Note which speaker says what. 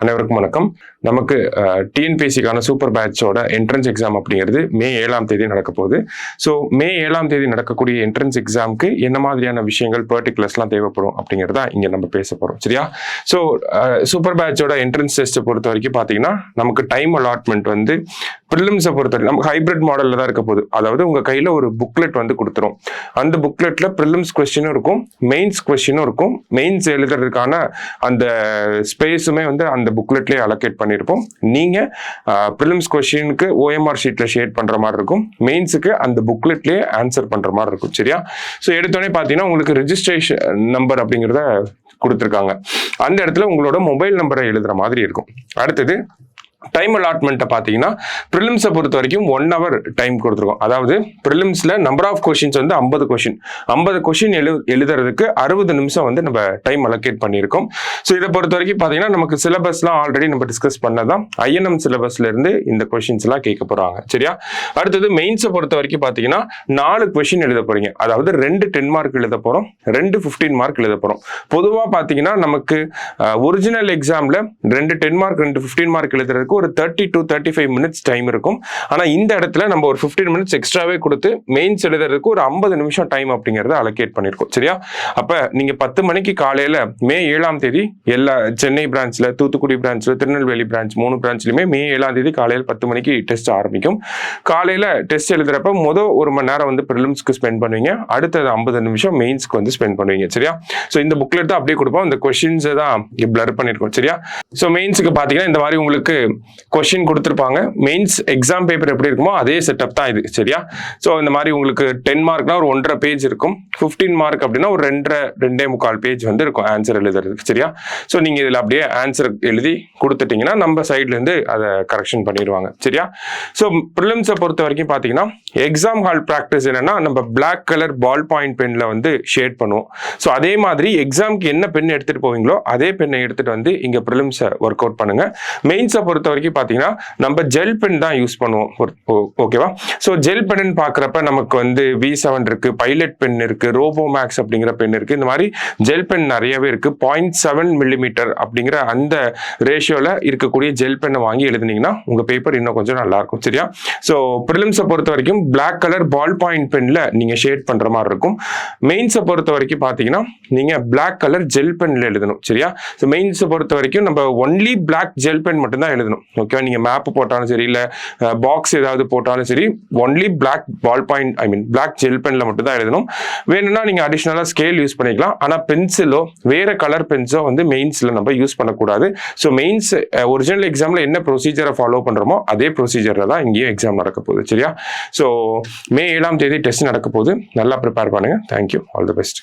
Speaker 1: அனைவருக்கும் வணக்கம். நமக்கு டிஎன்பிஎஸ்சிக்கான சூப்பர் பேட்சோட என்ட்ரன்ஸ் எக்ஸாம் அப்படிங்கிறது மே 7ஆம் தேதி நடக்க போகுது. ஸோ மே 7ஆம் தேதி நடக்கக்கூடிய என்ட்ரன்ஸ் எக்ஸாமுக்கு என்ன மாதிரியான விஷயங்கள் பர்டிகுலர்ஸ்லாம் தேவைப்படும் அப்படிங்கிறதா இங்கே நம்ம பேச போகிறோம். சரியா? ஸோ சூப்பர் பேட்சோட என்ட்ரன்ஸ் டெஸ்ட்டை பொறுத்த வரைக்கும் பார்த்தீங்கன்னா நமக்கு டைம் அலாட்மெண்ட் வந்து ப்ரிலிம்ஸை பொறுத்த வரைக்கும் நமக்கு ஹைப்ரிட் மாடலில் தான் இருக்க போகுது. அதாவது உங்கள் கையில் ஒரு புக்லெட் வந்து கொடுத்துரும். அந்த புக்லெட்டில் ப்ரிலிம்ஸ் கொஸ்டினும் இருக்கும், மெயின்ஸ் கொஸ்டினும் இருக்கும். மெயின்ஸ் எழுதுறதுக்கான அந்த ஸ்பேஸுமே வந்து அந்த புக்லெட்லேயே அலோகேட் பண்ணியிருப்போம். நீங்கள் ப்ரிலிம்ஸ் கொஸ்டினுக்கு ஓஎம்ஆர் ஷீட்டில் ஷேட் பண்ணுற மாதிரி இருக்கும், மெயின்ஸுக்கு அந்த புக்லெட்லேயே ஆன்சர் பண்ணுற மாதிரி இருக்கும். சரியா? ஸோ எடுத்தோடனே பார்த்தீங்கன்னா உங்களுக்கு ரெஜிஸ்ட்ரேஷன் நம்பர் அப்படிங்கிறத கொடுத்துருக்காங்க. அந்த இடத்துல உங்களோட மொபைல் நம்பரை எழுதுற மாதிரி இருக்கும். அடுத்தது டைம் அலாட்மெண்ட்டை பார்த்தீங்கன்னா ப்ரிலிம்ஸை பொறுத்த வரைக்கும் 1 hour டைம் கொடுத்துருக்கோம். அதாவது ப்ரிலிம்ஸில் நம்பர் ஆஃப் கொஷின்ஸ் வந்து 50 கொஷின் எழுதுறதுக்கு 60 நிமிஷம் வந்து நம்ம டைம் அலோகேட் பண்ணியிருக்கோம். ஸோ இதை பொறுத்த வரைக்கும் பார்த்தீங்கன்னா நமக்கு சிலபஸ்லாம் ஆல்ரெடி நம்ம டிஸ்கஸ் பண்ணதான். ஐஎன்எம் சிலபஸ்ல இருந்து இந்த கொஷின்ஸ்லாம் கேட்க போகிறாங்க. சரியா? அடுத்தது மெயின்ஸை பொறுத்த வரைக்கும் பார்த்தீங்கன்னா 4 கொஷின் எழுத போறீங்க. அதாவது 2 10 மார்க் எழுத போகிறோம், 2 15 மார்க் எழுத போகிறோம். பொதுவாக பார்த்தீங்கன்னா நமக்கு ஒரிஜினல் எக்ஸாமில் 2 10 மார்க் 2 15 மார்க் எழுதுறதுக்கு ஒரு 30 to 35 minutes டைம் இருக்கும். ஆனா இந்த இடத்துல நம்ம ஒரு 15 minutes எக்ஸ்ட்ராவே கொடுத்து மெயின்ஸ் எழுதுறதுக்கு ஒரு 50 நிமிஷம் டைம் அப்படிங்கறத அலோகேட் பண்ணிருக்கோம். சரியா? அப்ப நீங்க 10 மணிக்கு காலையில மே 7ஆம் தேதி எல்லா சென்னை பிரான்ச்ல, தூத்துக்குடி பிரான்ச்ல, திருநெல்வேலி பிரான்ச் 3 பிரான்ச்லயுமே மே 7ஆம் தேதி காலையில 10 மணிக்கு டெஸ்ட் ஆரம்பிக்கும். காலையில டெஸ்ட் எழுதுறப்ப முதல் 1 மணி நேரம் வந்து ப்ரிலிம்ஸ்க்கு ஸ்பெண்ட் பண்ணுவீங்க, அடுத்தது 50 நிமிஷம் மெயின்ஸ்க்கு வந்து ஸ்பெண்ட் பண்ணுவீங்க. சரியா? ஸோ இந்த புக்லெட் தான் அப்படியே கொடுப்போம். இந்த கொஸ்டின்ஸை தான் பிளர் பண்ணிருக்கோம். சரியா? ஸோ மெயின்ஸுக்கு பாத்தீங்கன்னா இந்த மாதிரி உங்களுக்கு கொஸ்டின் கொடுத்துருப்பாங்க. மெயின்ஸ் எக்ஸாம் பேப்பர் எப்படி இருக்குமோ அதே செட்டப் தான் இது. சரியா? ஸோ இந்த மாதிரி உங்களுக்கு 10 மார்க்னா ஒரு 1.5 பேஜ் இருக்கும், 15 மார்க் அப்படின்னா ஒரு 2.25 பேஜ் வந்து இருக்கும் ஆன்சர் எழுதுறதுக்கு. சரியா? ஸோ நீங்க இதில் அப்படியே ஆன்சர் எழுதி கொடுத்துட்டீங்கன்னா நம்ம சைட்ல இருந்து அதை கரெக்ஷன் பண்ணிடுவாங்க. சரியா? ஸோ ப்ரிலிம்ஸை பொறுத்த வரைக்கும் பார்த்தீங்கன்னா எக்ஸாம் ஹால் ப்ராக்டிஸ் என்னன்னா நம்ம பிளாக் கலர் பால் பாயிண்ட் பென்ல வந்து ஷேட் பண்ணுவோம். ஸோ அதே மாதிரி எக்ஸாம்க்கு என்ன பென் எடுத்துட்டு போவீங்களோ அதே பெண்ணை எடுத்துட்டு வந்து இங்க ப்ரிலிம்ஸை ஒர்க் அவுட் பண்ணுங்க. மெயின்ஸை பொறுத்த வரைக்கும் பார்த்தீங்கன்னா நம்ம ஜெல் பென் தான் யூஸ் பண்ணுவோம். ஓகேவா? ஸோ ஜெல் பென் பார்க்குறப்ப நமக்கு வந்து V7 இருக்கு, பைலட் பென் இருக்கு, ரோபோ மேக்ஸ் அப்படிங்கிற பென் இருக்கு. இந்த மாதிரி ஜெல் பென் நிறையவே இருக்கு. 0.7 மில்லிமீட்டர் அப்படிங்கிற அந்த ரேஷியோல இருக்கக்கூடிய ஜெல் பென்னை வாங்கி எழுதுனீங்கன்னா உங்க பேப்பர் இன்னும் கொஞ்சம் நல்லா இருக்கும். சரியா? ஸோ ப்ரிலிம்ஸை பொறுத்த வரைக்கும் பிளாக் கலர் பால் பாயிண்ட் பென்ல நீங்க ஷேட் பண்ற மாதிரி இருக்கும். மெயின்ஸை பொறுத்த வரைக்கும் பார்த்தீங்கன்னா நீங்க பிளாக் கலர் ஜெல் பென்ல எழுதணும். சரியா? ஸோ மெயின்ஸை பொறுத்த வரைக்கும் நம்ம ஒன்லி பிளாக் ஜெல் பென் மட்டும் தான் எழுதணும். ஓகே? நீங்க மேப் போட்டாலும் சரி, இல்ல பாக்ஸ் ஏதாவது போட்டாலும் சரி, only black ball point black gel பென்ல மட்டும் தான் எழுதணும். வேணும்னா நீங்க அடிஷனலா ஸ்கேல் யூஸ் பண்ணிக்கலாம். ஆனா பென்சிலோ வேற கலர் பென்சிலோ வந்து மெயின்ஸ்ல நம்ம யூஸ் பண்ணக்கூடாது. ஸோ மெயின்ஸ் ஒரிஜினல் எக்ஸாம்ல என்ன ப்ரொசீஜரை ஃபாலோ பண்றோமோ அதே ப்ரொசீஜர்ல தான் இங்கேயும் எக்ஸாம் நடக்க போகுது. சரியா? ஸோ மே 7ஆம் தேதி டெஸ்ட் நடக்க போகுது. நல்லா ப்ரிப்பேர் பண்ணுங்க. தேங்க்யூ. All the best.